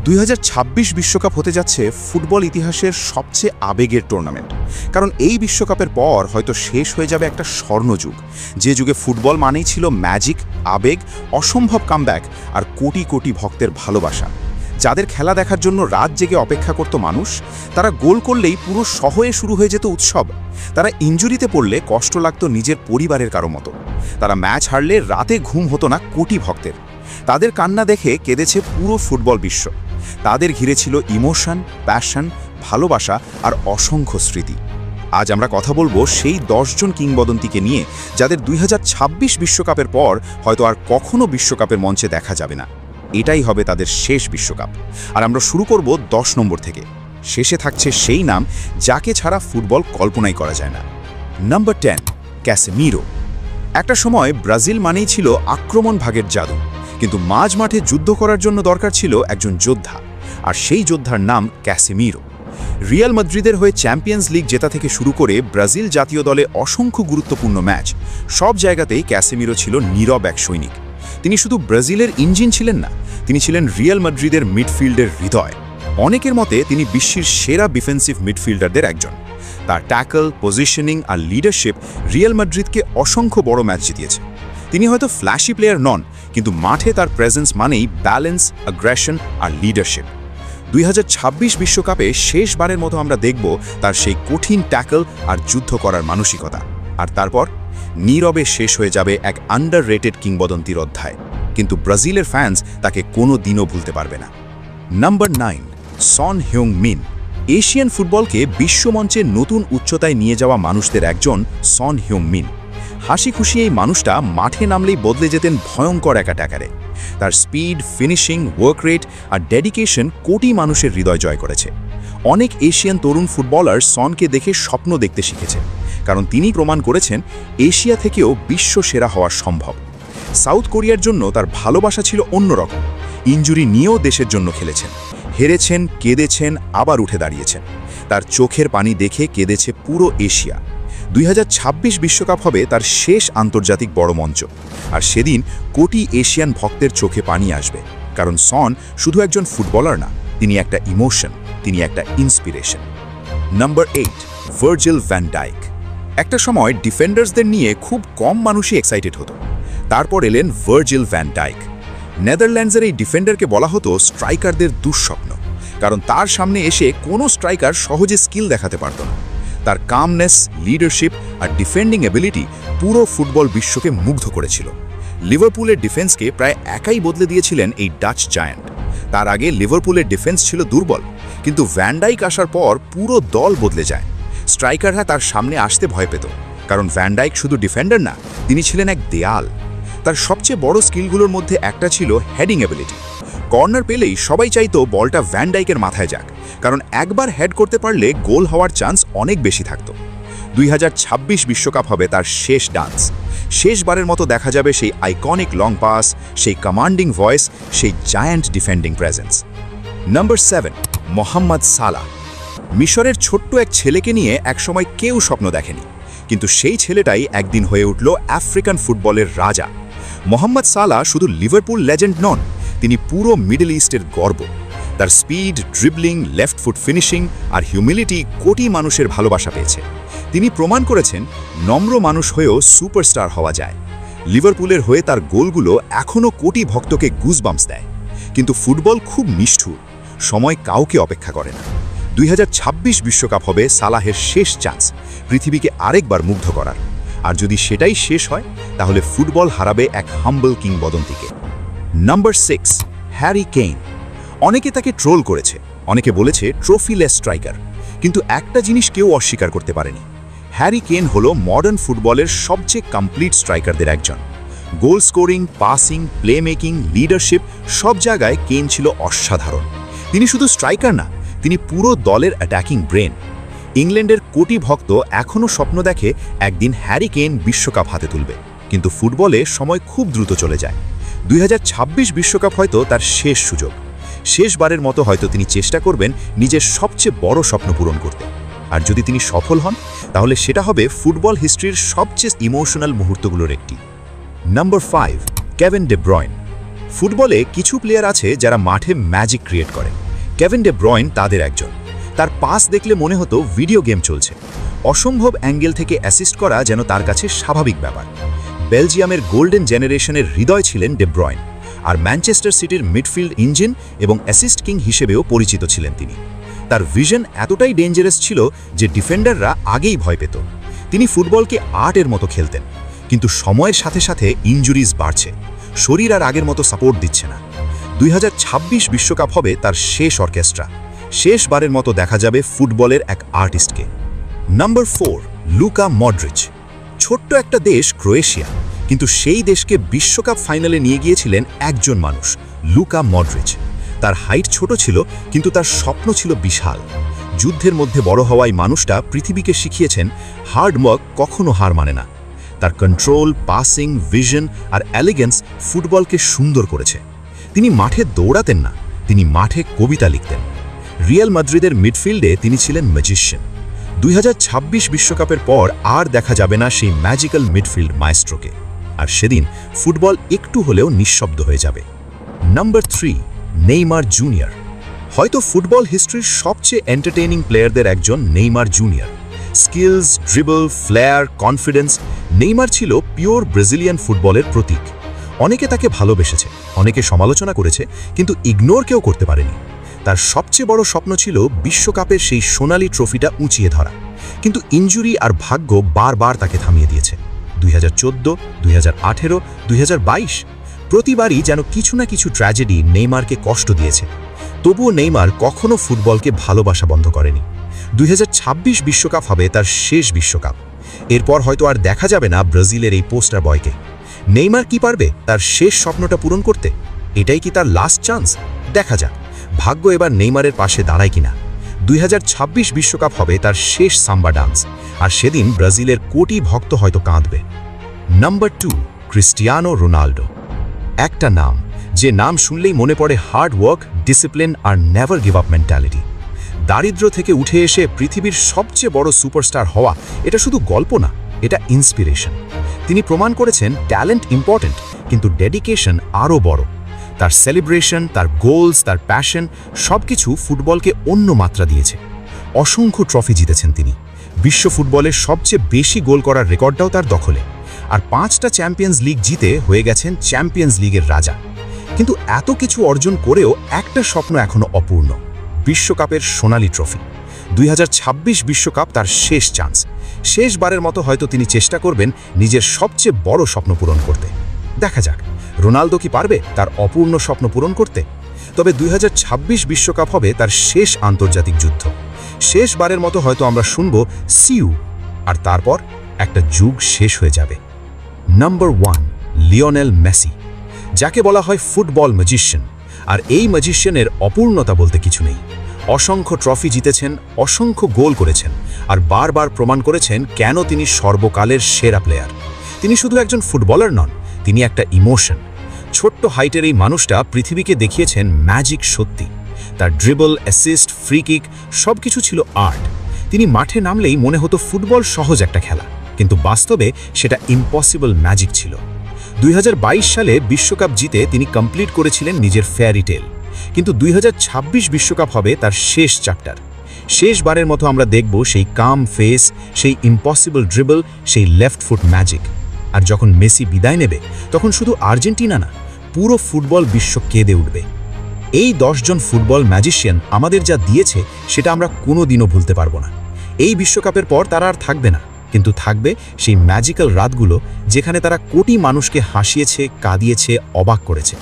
2026 বিশ্বকাপ হতে যাচ্ছে ফুটবল ইতিহাসের সবচেয়ে আবেগের টুর্নামেন্ট। কারণ এই বিশ্বকাপের পর হয়তো শেষ হয়ে যাবে একটা স্বর্ণযুগ, যে যুগে ফুটবল মানেই ছিল ম্যাজিক, আবেগ, অসম্ভব কামব্যাক আর কোটি কোটি ভক্তের ভালোবাসা। যাদের খেলা দেখার জন্য রাত জেগে অপেক্ষা করত মানুষ, তারা গোল করলেই পুরো শহরে শুরু হয়ে যেত উৎসব। তারা ইনজুরিতে পড়লে কষ্ট লাগত নিজের পরিবারের কারো মতো। তারা ম্যাচ হারলে রাতে ঘুম হতো না কোটি ভক্তের। তাদের কান্না দেখে কেঁদেছে পুরো ফুটবল বিশ্ব। তাদের ঘিরে ছিল ইমোশন, প্যাশন, ভালোবাসা আর অসংখ্য স্মৃতি। আজ আমরা কথা বলবো সেই 10 জন কিংবদন্তিকে নিয়ে, যাদের 2026 বিশ্বকাপের পর হয়তো আর কখনো বিশ্বকাপের মঞ্চে দেখা যাবে না। এটাই হবে তাদের শেষ বিশ্বকাপ। আর আমরা শুরু করব 10 নম্বর থেকে। শেষে থাকছে সেই নাম যাকে ছাড়া ফুটবল কল্পনাই করা যায় না। Number 10, Casemiro. একটা সময় ব্রাজিল মানেই ছিল আক্রমণ ভাগের জাদু, কিন্তু মাঝ মাঠে যুদ্ধ করার জন্য দরকার ছিল একজন যোদ্ধা, আর সেই যোদ্ধার নাম ক্যাসেমিরো। রিয়াল মাদ্রিদের হয়ে চ্যাম্পিয়ন্স লিগ জেতা থেকে শুরু করে ব্রাজিল জাতীয় দলে অসংখ্য গুরুত্বপূর্ণ ম্যাচ, সব জায়গাতেই ক্যাসেমিরো ছিল নীরব এক সৈনিক। তিনি শুধু ব্রাজিলের ইঞ্জিন ছিলেন না, তিনি ছিলেন রিয়াল মাদ্রিদের মিডফিল্ডের হৃদয়। অনেকের মতে তিনি বিশ্বের সেরা ডিফেন্সিভ মিডফিল্ডারদের একজন। তার ট্যাকল, পজিশনিং আর লিডারশিপ রিয়াল মাদ্রিদকে অসংখ্য বড় ম্যাচ জিতিয়েছে। তিনি হয়তো ফ্ল্যাশি প্লেয়ার নন, কিন্তু মাঠে তার প্রেজেন্স মানেই ব্যালেন্স, অ্যাগ্রেশন আর লিডারশিপ। 2026 বিশ্বকাপে শেষবারের মতো আমরা দেখব তার সেই কঠিন ট্যাকল আর যুদ্ধ করার মানসিকতা। আর তারপর নীরবে শেষ হয়ে যাবে এক আন্ডাররেটেড কিংবদন্তির অধ্যায়, কিন্তু ব্রাজিলের ফ্যান্স তাকে কোনো দিনও ভুলতে পারবে না। নাম্বার 9, সন হিউং মিন। এশিয়ান ফুটবলকে বিশ্বমঞ্চে নতুন উচ্চতায় নিয়ে যাওয়া মানুষদের একজন সন হিউং মিন। হাসি খুশি এই মানুষটা মাঠে নামলেই বদলে যেতেন ভয়ঙ্কর এক অ্যাটাকারে। তার স্পিড, ফিনিশিং, ওয়ার্ক রেট আর ডেডিকেশন কোটি মানুষের হৃদয় জয় করেছে। অনেক এশিয়ান তরুণ ফুটবলার সনকে দেখে স্বপ্ন দেখতে শিখেছে, কারণ তিনি প্রমাণ করেছেন এশিয়া থেকেও বিশ্ব সেরা হওয়া সম্ভব। সাউথ কোরিয়ার জন্য তার ভালোবাসা ছিল অন্যরকম। ইনজুরি নিয়েও দেশের জন্য খেলেছেন, হেরেছেন, কেঁদেছেন, আবার উঠে দাঁড়িয়েছেন। তার চোখের পানি দেখে কেঁদেছে পুরো এশিয়া। 2026 বিশ্বকাপ হবে তার শেষ আন্তর্জাতিক বড় মঞ্চ, আর সেদিন কোটি এশিয়ান ভক্তের চোখে পানি আসবে, কারণ সন শুধু একজন ফুটবলার না, তিনি একটা ইমোশন, তিনি একটা inspiration. Number 8, Virgil van Dijk. একটা সময় ডিফেন্ডার্সদের নিয়ে খুব কম মানুষই এক্সাইটেড হতো। তারপর এলেন ভার্জিল ভ্যান ডাইক। নেদারল্যান্ডসের এই ডিফেন্ডারকে বলা হতো স্ট্রাইকারদের দুঃস্বপ্ন, কারণ তার সামনে এসে কোনো স্ট্রাইকার সহজে স্কিল দেখাতে পারত না। তার কামনেস, লিডারশিপ আর ডিফেন্ডিং এবিলিটি পুরো ফুটবল বিশ্বকে মুগ্ধ করেছিল। লিভারপুলের ডিফেন্সকে প্রায় একাই বদলে দিয়েছিলেন এই ডাচ জায়ান্ট। তার আগে লিভারপুলের ডিফেন্স ছিল দুর্বল, কিন্তু ভ্যান ডাইক আসার পর পুরো দল বদলে যায়। স্ট্রাইকাররা তার সামনে আসতে ভয় পেত, কারণ ভ্যান ডাইক শুধু ডিফেন্ডার না, তিনি ছিলেন এক দেয়াল। তার সবচেয়ে বড় স্কিলগুলোর মধ্যে একটা ছিল হেডিং এবিলিটি। কর্নার পেলেই সবাই চাইতো বলটা ভ্যান ডাইকের মাথায় যাক, কারণ একবার হেড করতে পারলে গোল হওয়ার চান্স অনেক বেশি থাকত। 2026 বিশ্বকাপ হবে তার শেষ ডান্স। শেষবারের মতো দেখা যাবে সেই আইকনিক লং পাস, সেই কমান্ডিং ভয়েস, সেই giant defending presence. Number 7, Mohamed Salah. মিশরের ছোট্ট এক ছেলেকে নিয়ে একসময় কেউ স্বপ্ন দেখেনি, কিন্তু সেই ছেলেটাই একদিন হয়ে উঠল আফ্রিকান ফুটবলের রাজা। মোহাম্মদ সালাহ শুধু লিভারপুল লেজেন্ড নন, তিনি পুরো মিডল ইস্টের গর্ব। তার speed, dribbling, left foot finishing আর হিউমিলিটি কোটি মানুষের ভালোবাসা পেয়েছে। তিনি প্রমাণ করেছেন নম্র মানুষ হয়েও সুপারস্টার হওয়া যায়। লিভারপুলের হয়ে তার গোলগুলো এখনও কোটি ভক্তকে গুজবাম্পস দেয়। কিন্তু ফুটবল খুব নিষ্ঠুর, সময় কাউকে অপেক্ষা করে না। 2026 বিশ্বকাপ হবে সালাহের শেষ চান্স, পৃথিবীকে আরেকবার মুগ্ধ করার। আর যদি সেটাই শেষ হয়, তাহলে ফুটবল হারাবে এক হাম্বল কিংবদন্তিকে। Number 6, Harry Kane. অনেকে তাকে ট্রোল করেছে, অনেকে বলেছে ট্রফিলেস স্ট্রাইকার, কিন্তু একটা জিনিস কেউ অস্বীকার করতে পারেনি। হ্যারি কেইন হলো মডার্ন ফুটবলের সবচেয়ে কমপ্লিট স্ট্রাইকারদের একজন। Goal scoring, passing, play making, leadership, সব জায়গায় কেইন ছিল অসাধারণ। তিনি শুধু স্ট্রাইকার না, তিনি পুরো দলের অ্যাটাকিং ব্রেন। ইংল্যান্ডের কোটি ভক্ত এখনও স্বপ্ন দেখে একদিন হ্যারি কেইন বিশ্বকাপ হাতে তুলবে, কিন্তু ফুটবলে সময় খুব দ্রুত চলে যায়। 2026 বিশ্বকাপ হয়তো তার শেষ সুযোগ। শেষবারের মতো হয়তো তিনি চেষ্টা করবেন নিজের সবচেয়ে বড় স্বপ্ন পূরণ করতে। আর যদি তিনি সফল হন, তাহলে সেটা হবে ফুটবল হিস্ট্রির সবচেয়ে ইমোশনাল মুহূর্তগুলোর একটি। Number 5, Kevin De Bruyne. ফুটবলে কিছু প্লেয়ার আছে যারা মাঠে ম্যাজিক ক্রিয়েট করে। কেভিন ডে ব্রয়ন তাদের একজন। তার পাস দেখলে মনে হতো ভিডিও গেম চলছে। অসম্ভব অ্যাঙ্গেল থেকে অ্যাসিস্ট করা যেন তার কাছে স্বাভাবিক ব্যাপার। বেলজিয়ামের গোল্ডেন জেনারেশনের হৃদয় ছিলেন ডে ব্রয়ন, আর ম্যানচেস্টার সিটির মিডফিল্ড ইঞ্জিন এবং অ্যাসিস্ট কিং হিসেবেও পরিচিত ছিলেন তিনি। তার ভিশন এতটাই ডেঞ্জারাস ছিল যে ডিফেন্ডাররা আগেই ভয় পেত। তিনি ফুটবলকে আর্টের মতো খেলতেন, কিন্তু সময়ের সাথে সাথে ইনজুরিজ বাড়ছে, শরীর আর আগের মতো সাপোর্ট দিচ্ছে না। 2026 বিশ্বকাপ হবে তার শেষ অর্কেস্ট্রা। শেষবারের মতো দেখা যাবে ফুটবলের এক আর্টিস্টকে। Number 4, Luka Modric. ছোট্ট একটা দেশ ক্রোয়েশিয়া, কিন্তু সেই দেশকে বিশ্বকাপ ফাইনালে নিয়ে গিয়েছিলেন একজন মানুষ, লুকা মডরিচ। তার হাইট ছোট ছিল, কিন্তু তার স্বপ্ন ছিল বিশাল। যুদ্ধের মধ্যে বড় হওয়ায় মানুষটা পৃথিবীকে শিখিয়েছেন হার্ড ওয়ার্ক কখনো হার মানে না। তার কন্ট্রোল, পাসিং, ভিশন আর এলিগেন্স ফুটবলকে সুন্দর করেছে। তিনি মাঠে দৌড়াতেন না, তিনি মাঠে কবিতা লিখতেন। রিয়াল মাদ্রিদের মিডফিল্ডে তিনি ছিলেন ম্যাজিশিয়ান। 2026 বিশ্বকাপের পর আর দেখা যাবে না সেই ম্যাজিক্যাল মিডফিল্ড মায়েস্ট্রোকে, আর সেদিন ফুটবল একটু হলেও নিঃশব্দ হয়ে যাবে। Number 3, Neymar junior. হয়তো ফুটবল হিস্ট্রির সবচেয়ে এন্টারটেইনিং প্লেয়ারদের একজন Neymar junior. Skills, dribble, flair, confidence, Neymar ছিল পিওর ব্রাজিলিয়ান ফুটবলের প্রতীক। অনেকে তাকে ভালোবেসেছে, অনেকে সমালোচনা করেছে, কিন্তু ইগনোর কেউ করতে পারেনি। তার সবচেয়ে বড় স্বপ্ন ছিল বিশ্বকাপের সেই সোনালি ট্রফিটা উঁচিয়ে ধরা, কিন্তু ইনজুরি আর ভাগ্য বারবার তাকে থামিয়ে দিয়েছে। 2014, 2018, 2022 প্রতিবারই যেন কিছু না কিছু ট্র্যাজেডি নেইমারকে কষ্ট দিয়েছে। তবুও নেইমার কখনো ফুটবলকে ভালোবাসা বন্ধ করেনি। 2026 বিশ্বকাপ হবে তার শেষ বিশ্বকাপ। এরপর হয়তো আর দেখা যাবে না ব্রাজিলের এই পোস্টার বয়কে। নেইমার কি পারবে তার শেষ স্বপ্নটা পূরণ করতে? এটাই কি তার লাস্ট চান্স? দেখা যাক ভাগ্য এবার নেইমারের পাশে দাঁড়ায় কিনা। 2026 বিশ্বকাপ হবে তার শেষ সাম্বা ডান্স, আর সেদিন ব্রাজিলের কোটি ভক্ত হয়তো কাঁদবে। Number 2, Cristiano Ronaldo. একটা নাম, যে নাম শুনলেই মনে পড়ে হার্ড ওয়ার্ক, ডিসিপ্লিন আর নেভার গিভ আপ মেন্টালিটি। দারিদ্র থেকে উঠে এসে পৃথিবীর সবচেয়ে বড় সুপারস্টার হওয়া এটা শুধু গল্প না, এটা ইন্সপিরেশন। তিনি প্রমাণ করেছেন ট্যালেন্ট ইম্পর্ট্যান্ট, কিন্তু ডেডিকেশন আরও বড়। তার সেলিব্রেশন, তার গোলস, তার প্যাশন সবকিছু ফুটবলকে অন্য মাত্রা দিয়েছে। অসংখ্য ট্রফি জিতেছেন তিনি। বিশ্ব ফুটবলের সবচেয়ে বেশি গোল করার রেকর্ডটাও তার দখলে, আর 5টা চ্যাম্পিয়ন্স লিগ জিতে হয়ে গেছেন চ্যাম্পিয়ন্স লিগের রাজা। কিন্তু এত কিছু অর্জন করেও একটা স্বপ্ন এখনো অপূর্ণ, বিশ্বকাপের সোনালি ট্রফি। 2026 বিশ্বকাপ তার শেষ চান্স। শেষবারের মতো হয়তো তিনি চেষ্টা করবেন নিজের সবচেয়ে বড় স্বপ্ন পূরণ করতে। দেখা যাক রোনালদো কি পারবে তার অপূর্ণ স্বপ্ন পূরণ করতে। তবে 2026 বিশ্বকাপ হবে তার শেষ আন্তর্জাতিক যুদ্ধ। শেষবারের মতো হয়তো আমরা শুনব সিউ, আর তারপর একটা যুগ শেষ হয়ে যাবে। নাম্বার 1, লিওনেল মেসি, যাকে বলা হয় ফুটবল ম্যাজিশিয়ান। আর এই ম্যাজিশিয়ানের অপূর্ণতা বলতে কিছু নেই। অসংখ্য ট্রফি জিতেছেন, অসংখ্য গোল করেছেন, আর বারবার প্রমাণ করেছেন কেন তিনি সর্বকালের সেরা প্লেয়ার। তিনি শুধু একজন ফুটবলার নন, তিনি একটা ইমোশন। ছোট্ট হাইটের এই মানুষটা পৃথিবীকে দেখিয়েছেন ম্যাজিক সত্যি। তার ড্রিবল, অ্যাসিস্ট, ফ্রি কিক সবকিছু ছিল আর্ট। তিনি মাঠে নামলেই মনে হতো ফুটবল সহজ একটা খেলা, কিন্তু বাস্তবে সেটা ইম্পসিবল ম্যাজিক ছিল। 2022 সালে বিশ্বকাপ জিতে তিনি কমপ্লিট করেছিলেন নিজের ফেয়ারি টেল, কিন্তু 2026 বিশ্বকাপ হবে তার শেষ চ্যাপ্টার। শেষবারের মতো আমরা দেখব সেই কাম ফেস, সেই ইম্পসিবল ড্রিবল, সেই লেফট ফুট ম্যাজিক। আর যখন মেসি বিদায় নেবে, তখন শুধু আর্জেন্টিনা না, পুরো ফুটবল বিশ্ব কেঁদে উঠবে। এই 10 জন ফুটবল ম্যাজিশিয়ান আমাদের যা দিয়েছে সেটা আমরা কোনোদিনও ভুলতে পারবো না। এই বিশ্বকাপের পর তারা আর থাকবে না, কিন্তু থাকবে সেই ম্যাজিক্যাল রাতগুলো যেখানে তারা কোটি মানুষকে হাসিয়েছে, কাঁদিয়েছে, অবাক করেছে।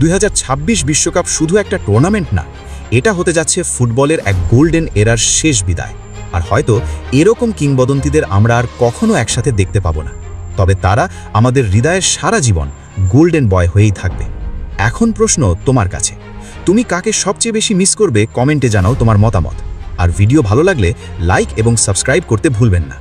2026 বিশ্বকাপ শুধু একটা টুর্নামেন্ট না, এটা হতে যাচ্ছে ফুটবলের এক গোল্ডেন এরার শেষ বিদায়। আর হয়তো এরকম কিংবদন্তিদের আমরা আর কখনো একসাথে দেখতে পাবো না, তবে তারা আমাদের হৃদয়ের সারা জীবন গোল্ডেন বয় হয়েই থাকবে। এখন প্রশ্ন তোমার কাছে, তুমি কাকে সবচেয়ে বেশি মিস করবে? কমেন্টে জানাও তোমার মতামত। আর ভিডিও ভালো লাগলে লাইক এবং সাবস্ক্রাইব করতে ভুলবেন না।